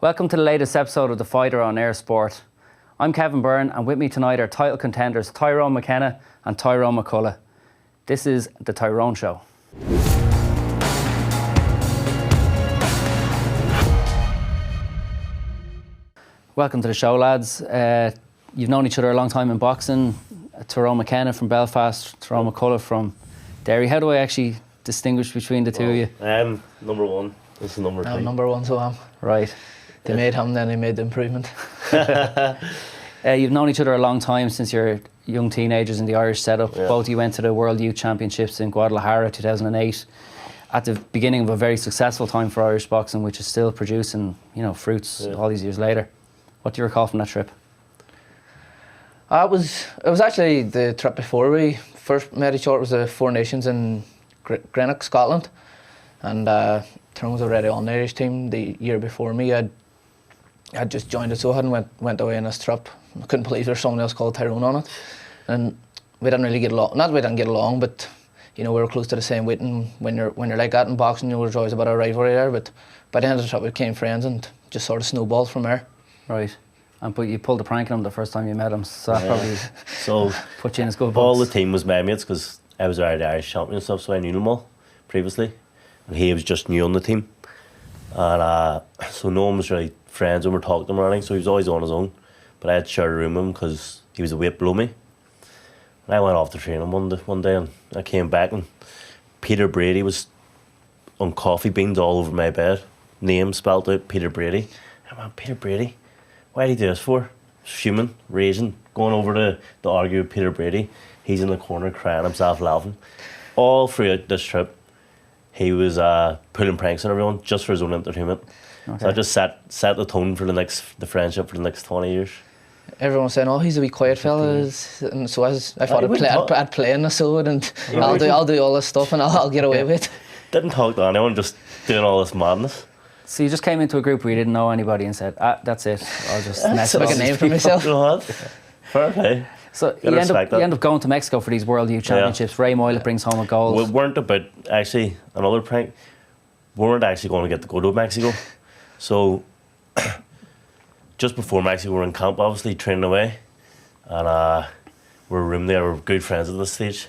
Welcome to the latest episode of The Fighter on Air Sport. I'm Kevin Byrne, and with me tonight are title contenders Tyrone McKenna and Tyrone McCullagh. This is The Tyrone Show. Welcome to the show, lads. You've known each other a long time in boxing. Tyrone McKenna from Belfast, Tyrone McCullagh from Derry. How do I actually distinguish between the two of you? Number one. This is number two. I'm number one, so I'm. Right. They made him, then they made the improvement. You've known each other a long time, since you're young teenagers in the Irish setup. Yeah. Both of you went to the World Youth Championships in Guadalajara 2008 at the beginning of a very successful time for Irish boxing, which is still producing, fruits all these years later. What do you recall from that trip? It was actually the trip before we first met each other. It was the Four Nations in Greenock, Scotland, and Tyrone was already on the Irish team the year before me. I'd just joined it, so I hadn't went away on this trip. I couldn't believe there's someone else called Tyrone on it, and we didn't really get along. Not that we didn't get along, but we were close to the same weight, and when you're like that in boxing, there's always a bit of rivalry there. But by the end of the trip, we became friends and just sort of snowballed from there. Right. But you pulled a prank on him the first time you met him, so that probably put you in his good books. All the team was my mates because I was already Irish champion and stuff, so I knew them all previously, and he was just new on the team, and so no one was really friends when we were talking to him or anything, so he was always on his own. But I had shared a room with him because he was a weight below me. And I went off to train him one day, and I came back and Peter Brady was on coffee beans all over my bed. Name spelled out Peter Brady. I went, Peter Brady? Why did he do this for? Fuming, raging, going over to argue with Peter Brady. He's in the corner crying himself, laughing. All throughout this trip, he was pulling pranks on everyone just for his own entertainment. Okay. So I just set the tone for the friendship for the next 20 years. Everyone was saying, "Oh, he's a wee quiet fella," and so I thought I'd play in the sword, and I'll do all this stuff, and I'll get away with it. Didn't talk to anyone, just doing all this madness. So you just came into a group where you didn't know anybody and said, that's it, I'll just mess make a name for myself. Fair play. So you end up going to Mexico for these World Youth Championships. Ray Moylett brings home a gold. We weren't about, actually, another prank, we weren't actually going to get to go to Mexico. So, just before Mexico, we were in camp, obviously, training away. And we were room there, we were good friends at this stage.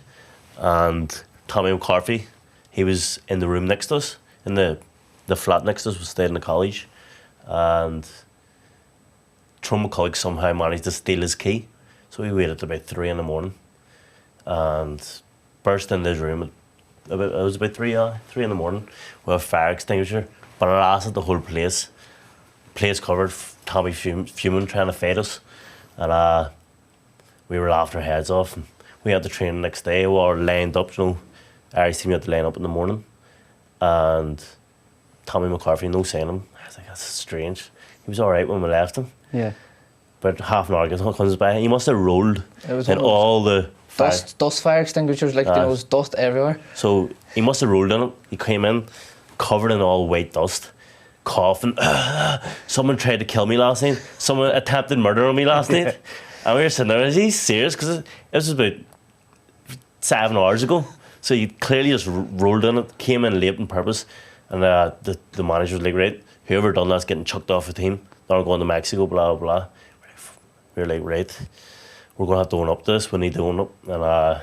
And Tommy McCarthy, he was in the room next to us, in the flat next to us, we stayed in the college. And Tyrone McCullagh somehow managed to steal his key. So we waited about 3 in the morning and burst into his room. It was about 3 in the morning with a fire extinguisher, but it lasted the whole place. Place covered, Tommy fuming, trying to fight us. And we were laughing our heads off. And we had to train the next day. We were lined up, Irish team had to line up in the morning. And Tommy McCarthy, no saying him. I was like, that's strange. He was all right when we left him. Yeah. But half an hour comes by. He must have rolled in all the dust fire extinguishers, there was dust everywhere. So he must have rolled in it. He came in covered in all white dust, coughing. Someone tried to kill me last night. Someone attempted murder on me last night. And we were sitting there, is he serious? Because it was about 7 hours ago. So he clearly just rolled in it, came in late on purpose. And the manager was like, right, whoever done that's getting chucked off the team. They're going to Mexico, blah, blah, blah. We were like, right, we're going to have to own up to this. We need to own up. And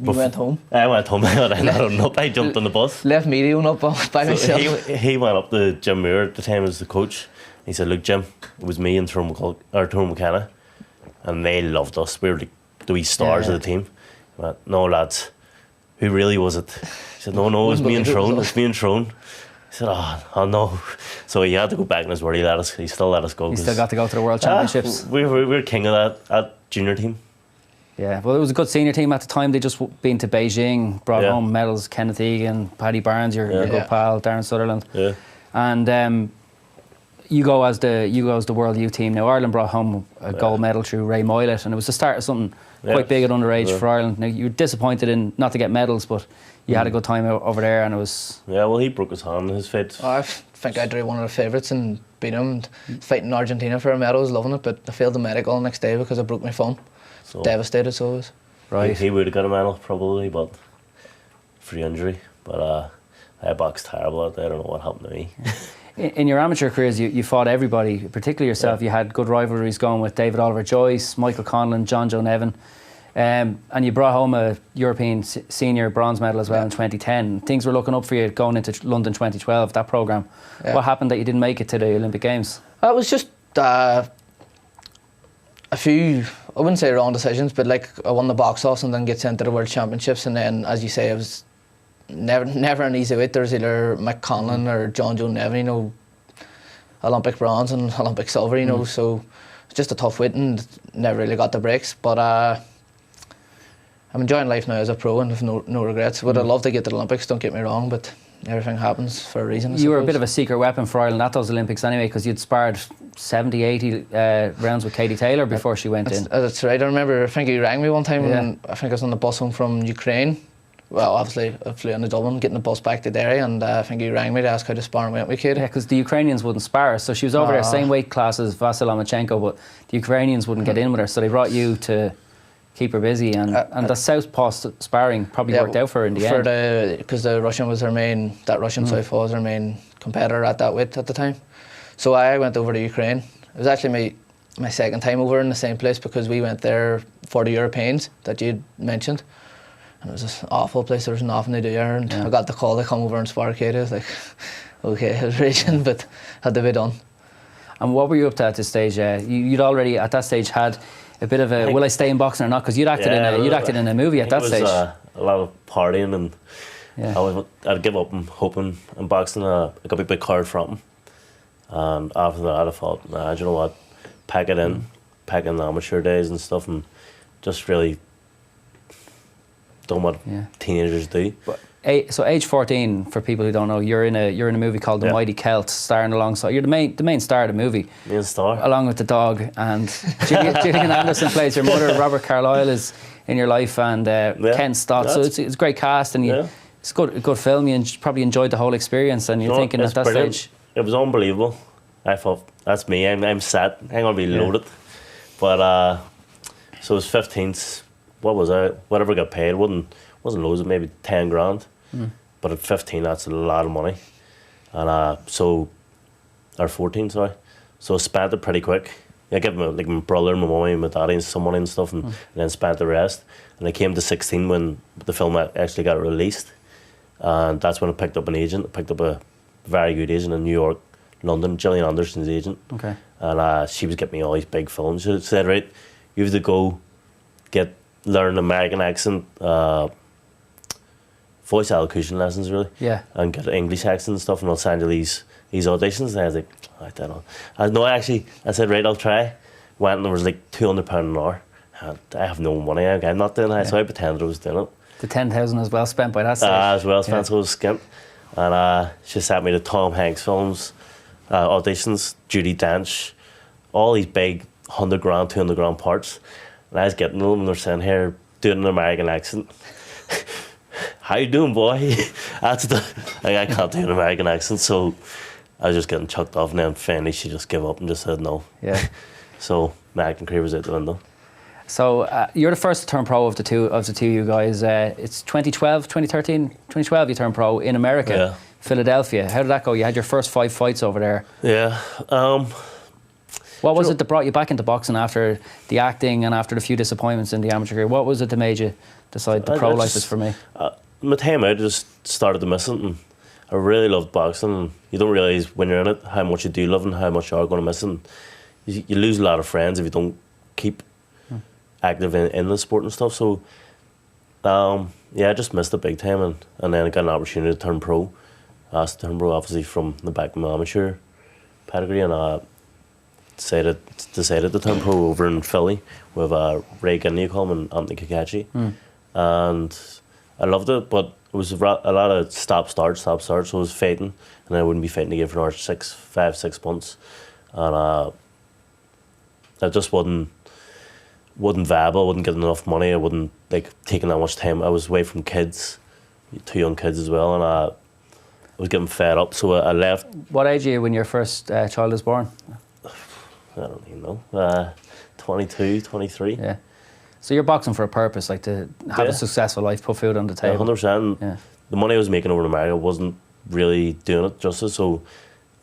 you went home? I went home. I jumped on the bus. Left me to own up by myself. He went up to Jim Muir at the time as the coach. He said, look, Jim, it was me and Tyrone McKenna. And they loved us. We were like the wee stars of the team. He went, no, lads, who really was it? He said, no, it was me and Tyrone. It was me and Tyrone. He said, oh no. So he had to go back in his word. He still let us go. He still got to go to the World Championships. We were king of that junior team. Yeah, well, it was a good senior team at the time. They just been to Beijing, brought home medals. Kenneth Egan, Paddy Barnes, your good pal, Darren Sutherland. Yeah. And you go as the World Youth team. Now Ireland brought home a gold medal through Ray Moylett, and it was the start of something quite big at underage for Ireland. Now you were disappointed in not to get medals, but you had a good time over there, and it was. Yeah, well, he broke his hand in his fight. I think I drew one of the favourites and beat him. Fighting Argentina for a medal, I was loving it, but I failed the medical the next day because I broke my thumb. So devastated, so I was. Right. He would have got a medal probably, but free injury. But I boxed terrible out there. I don't know what happened to me. In your amateur careers, you fought everybody, particularly yourself. You had good rivalries going with David Oliver Joyce, Michael Conlon, John Joe Nevin. And you brought home a European senior bronze medal as well in 2010. Things were looking up for you going into London 2012, that programme. Yeah. What happened that you didn't make it to the Olympic Games? It was just a few, I wouldn't say wrong decisions, but like I won the box offs and then get sent to the World Championships, and then, as you say, it was never an easy weight. There's either Conlon or John Joe Nevin, you know, Olympic bronze and Olympic silver, you know, so it's just a tough weight and never really got the breaks. But I'm enjoying life now as a pro and have no regrets. Would have loved to get to the Olympics, don't get me wrong, but everything happens for a reason. You were a bit of a secret weapon for Ireland at those Olympics anyway, because you'd sparred 70, 80 rounds with Katie Taylor before she went in. That's right. I remember, I think he rang me one time when I think I was on the bus home from Ukraine. Well, obviously I flew into Dublin, getting the bus back to Derry, and I think he rang me to ask how the sparring went with Katie. Yeah, because the Ukrainians wouldn't spar, so she was over there, same weight class as Vasyl Lomachenko, but the Ukrainians wouldn't get in with her, so they brought you to keep her busy, and the southpaw sparring probably worked out for her in the end. Because the Russian was her main, that Russian southpaw was her main competitor at that weight at the time. So I went over to Ukraine. It was actually my second time over in the same place, because we went there for the Europeans that you'd mentioned. And it was this awful place, there was nothing to do there, and I got the call to come over and spar Katie. I was like, okay, it was raging, but had to be done. And what were you up to at this stage? You'd already at that stage had a bit of a will I stay in boxing or not, because you'd acted in a movie at that stage. It was a lot of partying, and I'd give up and hoping in boxing. I got a big card from him, and after that I thought, nah, do you know what, pack it in the amateur days and stuff, and just really done what teenagers do. But so age 14, for people who don't know, you're in a movie called The Mighty Celt, starring alongside, you're the main star of the movie. Main star. Along with the dog, and Gillian Anderson plays your mother. Robert Carlyle is in your life, and Ken Stott. So it's a great cast, and it's a good film. You probably enjoyed the whole experience, and you're thinking at that stage. It was unbelievable. I thought, that's me. I'm set. I'm gonna be loaded. But so it was 15th. What was I? Whatever got paid wasn't loads, maybe 10 grand. But at 15, that's a lot of money. And or 14, sorry. So I spent it pretty quick. I gave my brother, my mummy, my daddy, and some money and stuff, and then spent the rest. And I came to 16 when the film actually got released, and that's when I picked up an agent. I picked up a very good agent in New York, London, Gillian Anderson's agent. Okay. And she was getting me all these big films. She said, right, you have to go learn American accent, voice elocution lessons, really. Yeah. And get English accent and stuff, and I'll send you these auditions. And I was like, I don't know. I said, right, I'll try. Went, and there was like £200 an hour. And I have no money. I'm not doing that, so I pretended I was doing it. The 10,000 was well spent by that stage. As well spent, so I was skint. And she sent me to Tom Hanks films, auditions, Judi Dench, all these big 100 grand, 200 grand parts. And I was getting them, and they're saying, here, doing an American accent. How you doing, boy? I can't do an American accent, so I was just getting chucked off, and then finally she just gave up and just said no. Yeah. So my acting career was out the window. So you're the first to turn pro of the two of you guys. It's 2012, 2013, 2012 you turned pro in America, Philadelphia. How did that go? You had your first 5 fights over there. Yeah. What was it that brought you back into boxing after the acting and after the few disappointments in the amateur career? What was it that made you decide the pro life is for me? My time out, I just started to miss it, and I really loved boxing. And you don't realise when you're in it how much you do love and how much you are going to miss it. And you lose a lot of friends if you don't keep active in the sport and stuff. So I just missed it big time, and then I got an opportunity to turn pro. I asked to turn pro, obviously, from the back of my amateur pedigree, and I decided to turn pro over in Philly with Ray Gilney and Anthony Kakachi. And I loved it, but it was a lot of stop-start, so I was fighting, and I wouldn't be fighting again for another 5-6 months. And I just wasn't viable, I wouldn't get enough money, I wouldn't taking that much time. I was away from kids, 2 young kids as well, and I was getting fed up, so I left. What age are you when your first child is born? I don't even know, 22, 23. Yeah. So you're boxing for a purpose, to have a successful life, put food on the table. 100%. Yeah. The money I was making over in America wasn't really doing it justice, so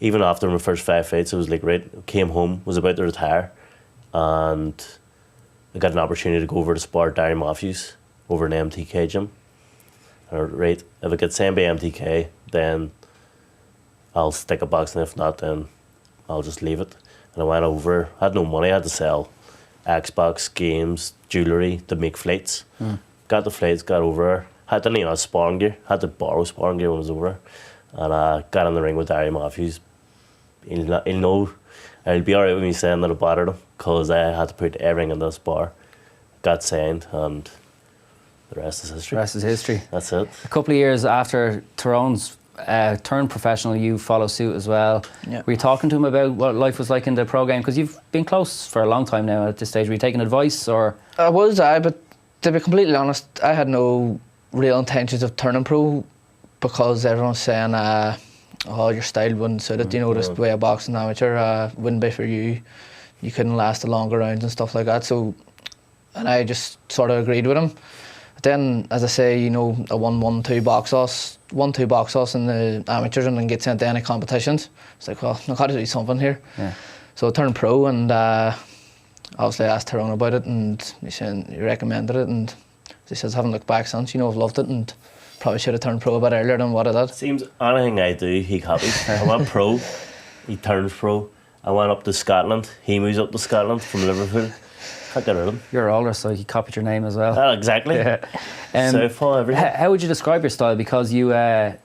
even after my first 5 fights, I was like, right, came home, was about to retire, and I got an opportunity to go over to spar Darry Matthews over in the MTK gym. And right, if I get signed by MTK, then I'll stick a boxing. If not, then I'll just leave it. And I went over, I had no money, I had to sell Xbox, games, jewellery to make flights. Got the flights, got over, didn't even have sparring gear, had to borrow sparring gear when I was over. And I got in the ring with Darry Matthews. He'll know, I'll be alright with me saying that I battered him, because I had to put everything in this bar. Got signed, and the rest is history. The rest is history. That's it. A couple of years after Tyrone's turned professional, you follow suit as well. Yeah. Were you talking to him about what life was like in the pro game? Because you've been close for a long time now at this stage. Were you taking advice, or? I was, but to be completely honest, I had no real intentions of turning pro, because everyone's saying, oh, your style wouldn't suit it, you know, this way of boxing amateur wouldn't be for you. You couldn't last the longer rounds and stuff like that. So, and I just sort of agreed with him. But then, as I say, you know, I won 1-2 box offs in the amateurs and then get sent to any competitions. It's like, well, I've got to do something here. Yeah. So I turned pro, and obviously I asked Tyrone about it, and he recommended it, and he says, I haven't looked back since, you know, I've loved it, and probably should have turned pro a bit earlier than what I did. Seems anything I do, he copies. I went pro, he turns pro. I went up to Scotland, he moves up to Scotland from Liverpool. Can't get rid of him. You're older, so he copied your name as well. Exactly. Yeah. Southpaw, everything. How would you describe your style? Because you, I've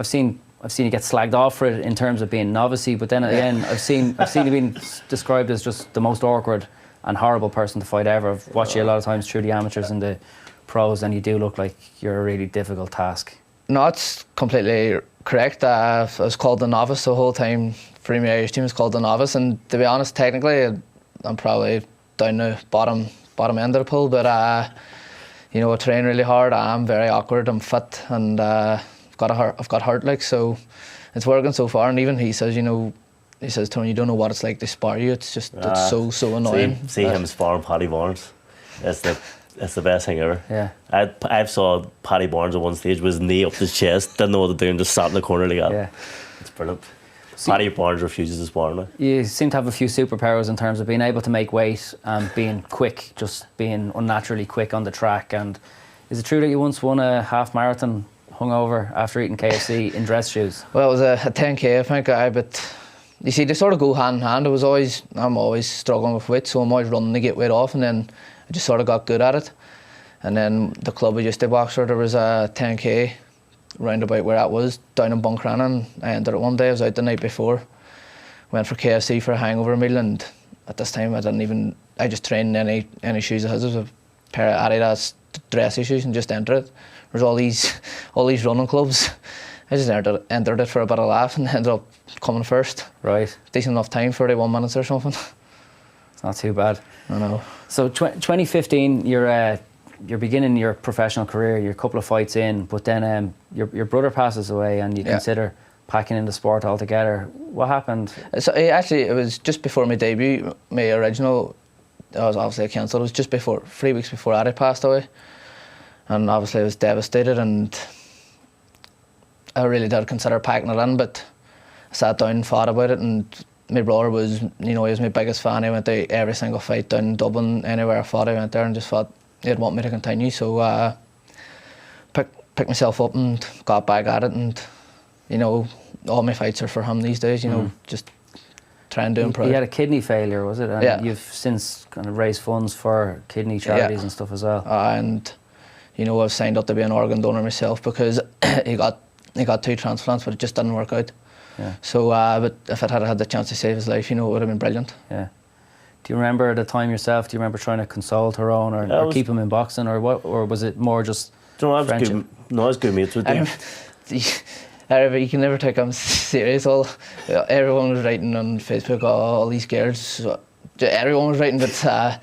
seen you get slagged off for it in terms of being novice-y, but then again, I've seen you being described as just the most awkward and horrible person to fight ever. I've watched you a lot of times through the amateurs and the pros, and you do look like you're a really difficult task. No, it's completely correct. I was called the novice the whole time. For my Irish team, it's called the novice, and to be honest, technically, I'm probably down the bottom end of the pool. But you know, I train really hard. I'm very awkward. I'm fit, and I've got heart, like, so. It's working so far. And even he says, you know, Tony, you don't know what it's like to spar you. It's just it's so annoying. See him sparring Paddy Barnes. It's the best thing ever. Yeah. I've saw Paddy Barnes at one stage with his knee up his chest, didn't know what to do, and just sat in the corner like that. Yeah. It's brilliant. Paddy Barnes refuses to spar now. You seem to have a few superpowers in terms of being able to make weight and being quick, just being unnaturally quick on the track. And is it true that you once won a half marathon hungover after eating KFC in dress shoes? Well, it was a 10k, I think, but you see, they sort of go hand in hand. I'm always struggling with weight, so I'm always running to get weight off, and then I just sort of got good at it. And then the club I used to box for, there was a 10k round about where that was, down in Buncrannon. I entered it one day. I was out the night before, went for KFC for a hangover meal, and at this time I just trained in any shoes I had. It was a pair of Adidas dressy shoes, and just entered it. There's all these running clubs. I just entered it for a bit of laugh, and ended up coming first. Right. Decent enough time, 31 minutes or something. It's not too bad. I know. So 2015, you're beginning your professional career. You're a couple of fights in, but then your brother passes away, and you consider packing in the sport altogether. What happened? So it was just before my debut. My original, I was obviously cancelled. It was just 3 weeks before Addy passed away, and obviously I was devastated, and I really did consider packing it in, but I sat down and thought about it, and my brother was, he was my biggest fan. He went to every single fight down in Dublin, anywhere I fought, I went there, and just thought he'd want me to continue. So picked myself up and got back at it, and all my fights are for him these days. Just try and do him proud. He had a kidney failure, was it? And yeah. You've since kind of raised funds for kidney charities and stuff as well. And I've signed up to be an organ donor myself, because he got 2 transplants, but it just didn't work out. Yeah. So, but if I had the chance to save his life, it would have been brilliant. Yeah. Do you remember the time yourself? Do you remember trying to console Tyrone or keep him in boxing, or what? Or was it more just friendship? I was good mates with him. You can never take him serious. Everyone was writing on Facebook, all these girls. Everyone was writing that,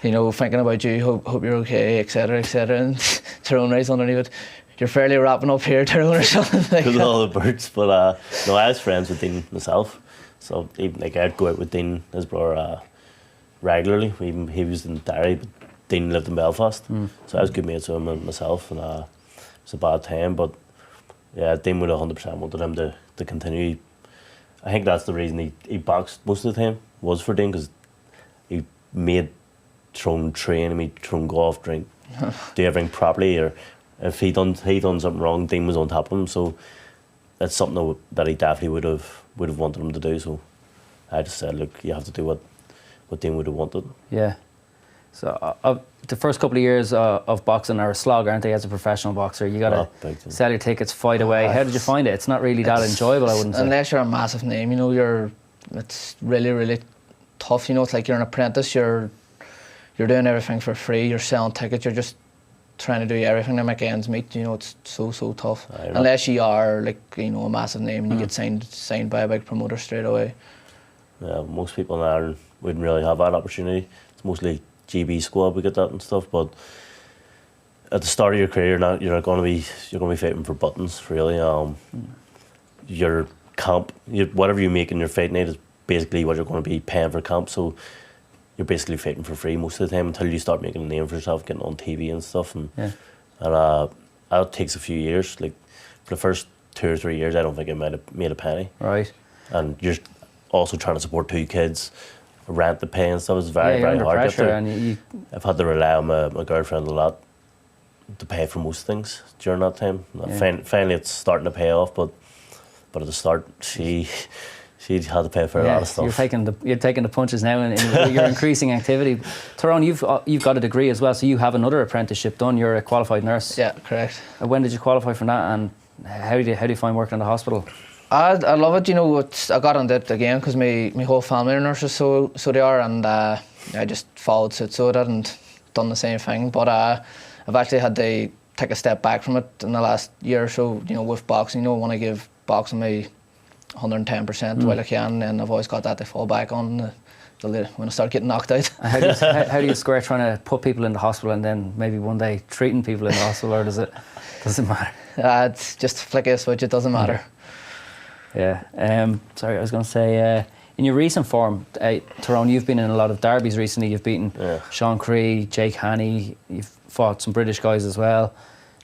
thinking about you, hope you're okay, etc., etc. And Tyrone writes underneath it, you're fairly wrapping up here, Tyrone, or something like that. With all the birds, but I was friends with Dean myself, so even I'd go out with Dean, his brother, regularly. He was in Derry, but Dean lived in Belfast, so I was good mates with him and myself, and it was a bad time, but yeah, Dean would 100% wanted him to continue I think that's the reason he boxed most of the time, was for Dean, because he made Tyrone train, he made Tyrone go off, drink, do everything properly, or if he done something wrong, Dean was on top of him. So that's something that he definitely would have wanted him to do. So I just said, look, you have to do what Dean would have wanted. Yeah. So the first couple of years of boxing are a slog, aren't they? As a professional boxer, you got to sell your tickets, fight away. How did you find it? It's not really that enjoyable, I wouldn't say. Unless you're a massive name, you know, it's really, really tough. You know, it's like you're an apprentice. You're doing everything for free. You're selling tickets. You're just trying to do everything to make ends meet. You know, it's so tough. Unless you are like, you know, a massive name and you get signed by a big promoter straight away. Yeah, most people in Ireland wouldn't really have that opportunity. It's mostly GB squad we get that and stuff, but at the start of your career, you're going to be fighting for buttons, really. Your camp, whatever you make in your fight night is basically what you're going to be paying for camp. So you're basically fighting for free most of the time until you start making a name for yourself, getting on TV and stuff. And that takes a few years. Like for the first 2 or 3 years, I don't think I might have made a penny. Right. And you're also trying to support 2 kids. Rent to pay and stuff is very hard. Pressure, and I've had to rely on my girlfriend a lot to pay for most things during that time. Finally, it's starting to pay off, but at the start, she had to pay for a lot of stuff. You're taking the punches now, and you're increasing activity. Tyrone, you've got a degree as well, so you have another apprenticeship done. You're a qualified nurse. Yeah, correct. When did you qualify for that, and how do you find working in the hospital? I love it, you know. I got on it again because my whole family are nurses, so they are, and I just followed suit, so I did and done the same thing. But I've actually had to take a step back from it in the last year or so. You know, with boxing, you know, I want to give boxing my 110% while I can, and I've always got that to fall back on when I start getting knocked out. How do you square trying to put people in the hospital and then maybe one day treating people in the hospital, or doesn't matter? It's just a flick of a switch. It doesn't matter. Yeah. Sorry, I was going to say, in your recent form, Tyrone, you've been in a lot of derbies recently. You've beaten Sean Cree, Jake Haney. You've fought some British guys as well.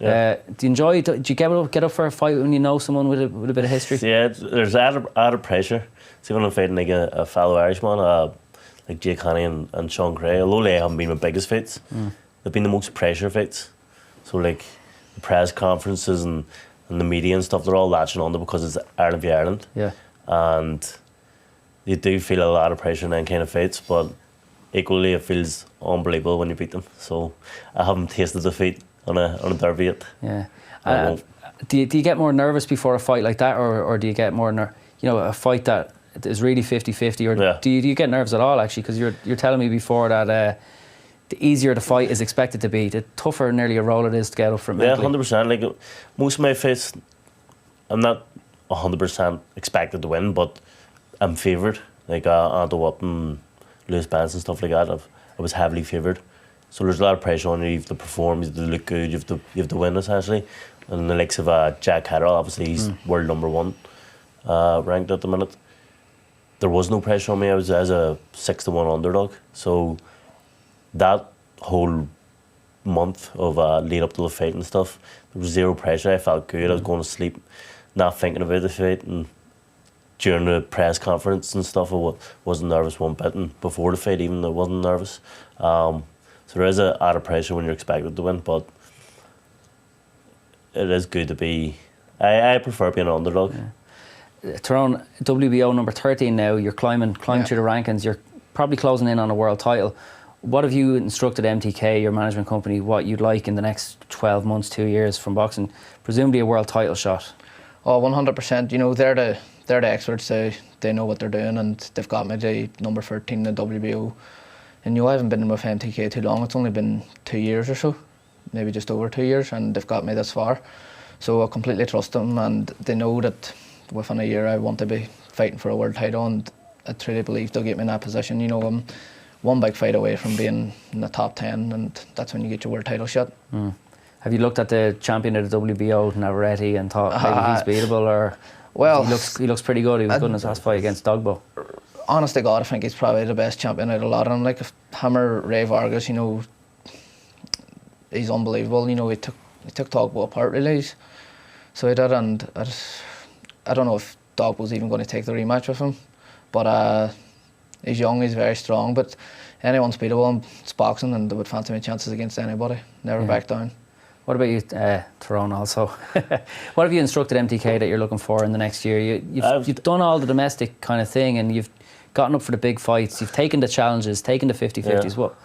Yeah. Do you enjoy? Do you get up for a fight when you know someone with a bit of history? Yeah, there's added pressure. See, when I'm fighting like a fellow Irishman, like Jake Haney and Sean Cree, although they haven't been my biggest fights, they've been the most pressure fights. So like the press conferences and the media and stuff, they're all latching on to because it's Ireland v Ireland. Yeah. And you do feel a lot of pressure in them kind of fights, but equally it feels unbelievable when you beat them. So I haven't tasted defeat on a derby yet. Yeah. Do you get more nervous before a fight like that, or do you get more a fight that is really 50-50, or do you get nerves at all, actually? Because you're telling me before that the easier the fight is expected to be, the tougher nearly a role it is to get up for it mentally. Yeah, 100%. Like most of my fights, I'm not 100% expected to win, but I'm favoured. Like Anto Up and Lewis Banks and stuff like that, I was heavily favoured. So there's a lot of pressure on you. You have to perform, you have to look good, you have to win essentially. And the likes of Jack Catterall, obviously he's world #1 ranked at the minute. There was no pressure on me. I was as a 6-1 underdog. So that whole month of lead up to the fight and stuff, there was zero pressure. I felt good. I was going to sleep, not thinking about the fight. And during the press conference and stuff, I wasn't nervous one bit. And before the fight, even I wasn't nervous. So there is a lot of pressure when you're expected to win, but it is good to be. I prefer being an underdog. Yeah. Tyrone, WBO number 13 now. You're climbing through the rankings. You're probably closing in on a world title. What have you instructed MTK, your management company, what you'd like in the next 12 months, 2 years from boxing? Presumably a world title shot. Oh, 100%. You know, they're the experts. They know what they're doing, and they've got me the number 13 in the WBO. And you know, I haven't been with MTK too long. It's only been 2 years or so, maybe just over 2 years, and they've got me this far. So I completely trust them, and they know that within a year I want to be fighting for a world title, and I truly believe they'll get me in that position. You know, I'm one big fight away from being in the top 10, and that's when you get your world title shot. Have you looked at the champion of the WBO, Navarrete, and thought maybe he's beatable, or well, he looks pretty good? He was good in his last fight against Dogbo. Honest to God, I think he's probably the best champion out of a lot of them. Like Hammer Ray Vargas, you know, he's unbelievable. You know, he took Dogbo apart really. So he did, and I don't know if Doc was even going to take the rematch with him. But he's young, he's very strong, but anyone's beatable, and it's boxing, and they would fancy my chances against anybody. Never back down. What about you, Tyrone, also? What have you instructed MTK that you're looking for in the next year? You've done all the domestic kind of thing, and you've gotten up for the big fights. You've taken the challenges, taken the 50-50s. Yeah. What?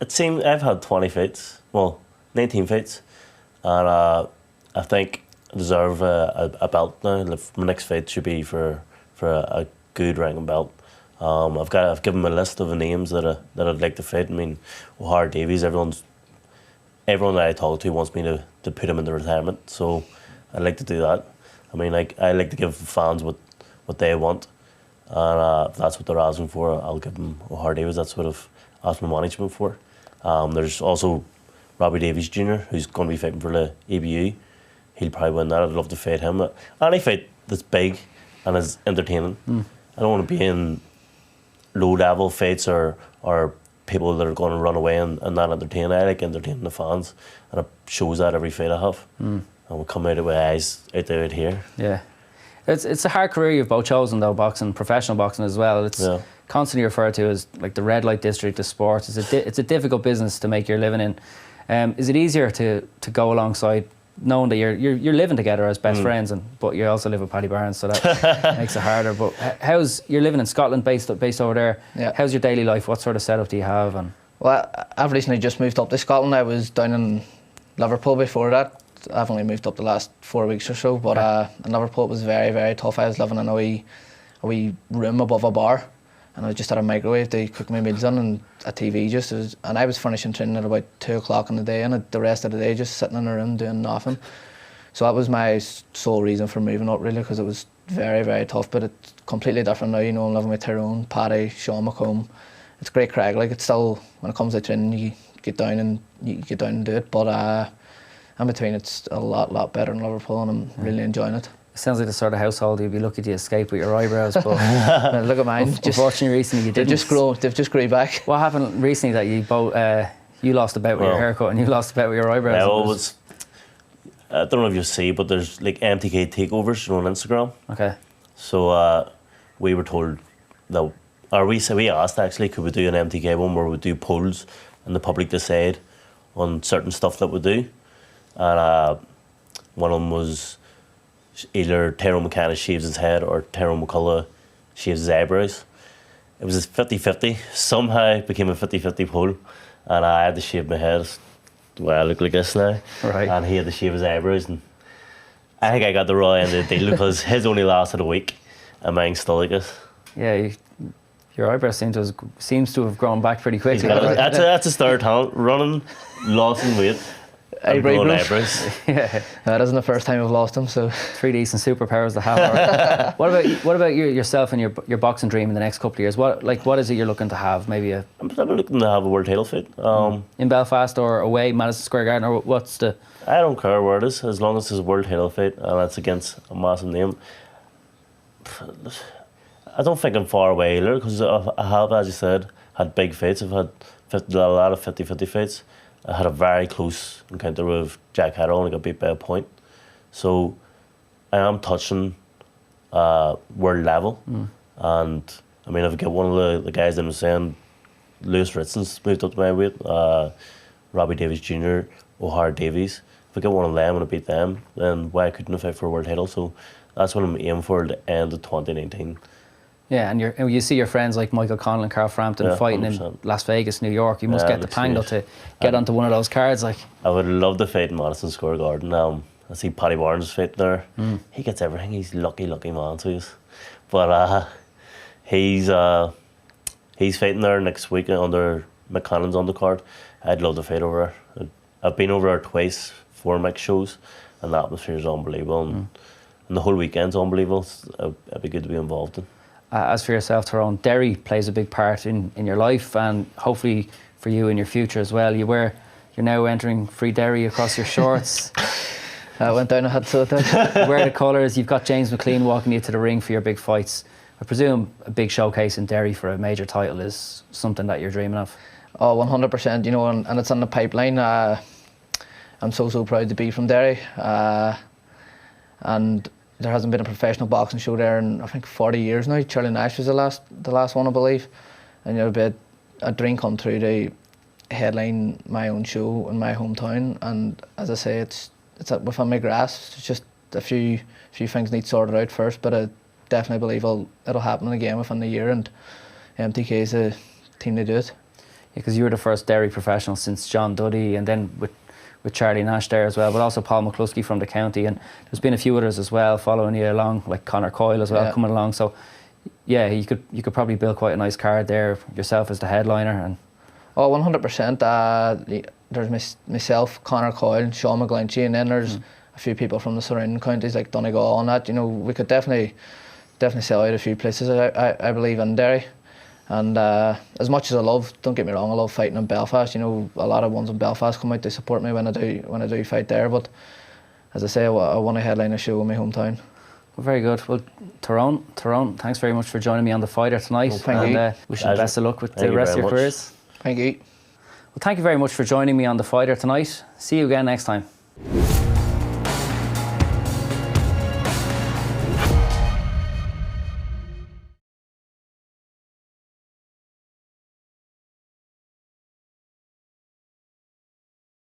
It seems I've had 20 fights, well, 19 fights, and I think I deserve a belt now. My next fight should be for a good ranking belt. I've given them a list of the names that I'd like to fight. I mean, O'Hara Davies, everyone that I talk to wants me to put him in the retirement, so I'd like to do that. I mean, like, I like to give fans what they want, and if that's what they're asking for, I'll give them O'Hara Davies. That's what I've asked my management for. There's also Robbie Davies Jr., who's going to be fighting for the ABU. He'll probably win that. I'd love to fight him. Any fight that's big and is entertaining. I don't want to be in low-level fights or people that are going to run away and not entertain. I like entertaining the fans, and it shows that every fight I have. And we'll come out with eyes out here. Yeah. It's a hard career you've both chosen, though, boxing, professional boxing as well. It's constantly referred to as like the red light district of sport. It's a difficult business to make your living in. Is it easier to go alongside, knowing that you're living together as best friends, but you also live with Paddy Barnes, so that makes it harder. But you're living in Scotland, based over there? Yeah. How's your daily life? What sort of setup do you have? And well, I've recently just moved up to Scotland. I was down in Liverpool before that. I've only moved up the last 4 weeks or so, but in Liverpool it was very, very tough. I was living in a wee room above a bar, and I just had a microwave to cook my meals on and a TV and I was finishing training at about 2 o'clock in the day, and the rest of the day just sitting in a room doing nothing. So that was my sole reason for moving up, really, because it was very, very tough. But it's completely different now. You know, I'm living with Tyrone, Paddy, Sean McCullagh. It's great crack. Like, it's still, when it comes to training, you get down and do it. But in between, it's a lot better in Liverpool, and I'm really enjoying it. it sounds like the sort of household you'd be lucky to escape with your eyebrows, but look at mine. Unfortunately, recently you didn't. They've just grew back. What happened recently that you both you lost a bet with your haircut and you lost a bet with your eyebrows? Yeah, well, I don't know if you see, but there's like MTK takeovers on Instagram. Okay. So we were told that, or we asked actually, could we do an MTK one where we do polls and the public decide on certain stuff that we do, and one of them was either Tyrone McKenna shaves his head or Tyrone McCullough shaves his eyebrows. It was a 50-50. Somehow it became a 50-50 poll, and I had to shave my head. Well, I look like this now. Right. And he had to shave his eyebrows, and I think I got the raw end of the deal because his only lasted a week and mine still like this. Yeah, your eyebrows seems to have grown back pretty quickly. That's a star talent. Running, losing weight, and growing eyebrows. Yeah, that isn't the first time I've lost them. So 3 decent superpowers to have. Right? What about yourself and your boxing dream in the next couple of years? What is it you're looking to have? Maybe I'm looking to have a world title fight. In Belfast or away, Madison Square Garden, or what's the? I don't care where it is, as long as it's a world title fight and it's against a massive name. I don't think I'm far away either, because I have, as you said, had big fights. I've had a lot of 50-50 fights. I had a very close encounter with Jack Harrell and I got beat by a point. So I am touching world level. And I mean, if I get one of the guys that I'm saying, Lewis Ritson's moved up to my weight, Robbie Davies Jr., O'Hara Davies. If I get one of them and I beat them, then why couldn't I fight for a world title? So that's what I'm aiming for at the end of 2019. Yeah, and you see your friends like Michael Connell and Carl Frampton fighting 100%. In Las Vegas, New York. You must get the pango to get onto one of those cards. Like, I would love to fight in Madison Square Garden. I see Paddy Barnes fighting there. He gets everything. He's lucky man, so he is. But he's fighting there next week under McKennan's undercard. I'd love to fight over there. I've been over there twice for mixed shows, and the atmosphere is unbelievable, and the whole weekend's unbelievable. It'd be good to be involved in. As for yourself, Tyrone, Derry plays a big part in your life, and hopefully for you in your future as well. You're now entering free Derry across your shorts. I went down and had to it. Wear the colours. You've got James McLean walking you to the ring for your big fights. I presume a big showcase in Derry for a major title is something that you're dreaming of. Oh, 100%. You know, and it's on the pipeline. I'm so proud to be from Derry, and there hasn't been a professional boxing show there in I think 40 years now. Charlie Nash was the last one, I believe, and it'll be a dream come true to headline my own show in my hometown. And as I say, it's within my grasp. It's just a few things need sorted out first, but I definitely believe it'll happen again within the year, and MTK is a team to do it. Yeah, because you were the first dairy professional since John Duddy, and then with Charlie Nash there as well, but also Paul McCluskey from the county, and there's been a few others as well following you along, like Conor Coyle as well coming along. So yeah, you could probably build quite a nice card there yourself as the headliner. And 100%. There's myself, Conor Coyle, Sean McGlinchey, and then there's a few people from the surrounding counties like Donegal and that. You know, we could definitely sell out a few places. I believe in Derry. And as much as don't get me wrong, I love fighting in Belfast. You know, a lot of ones in Belfast come out to support me when I do fight there. But as I say, I want to headline a show in my hometown. Well, very good. Well, Tyrone, thanks very much for joining me on The Fighter tonight. Well, thank you. Wish you the best of luck with the rest of your careers. Thank you. Well, thank you very much for joining me on The Fighter tonight. See you again next time.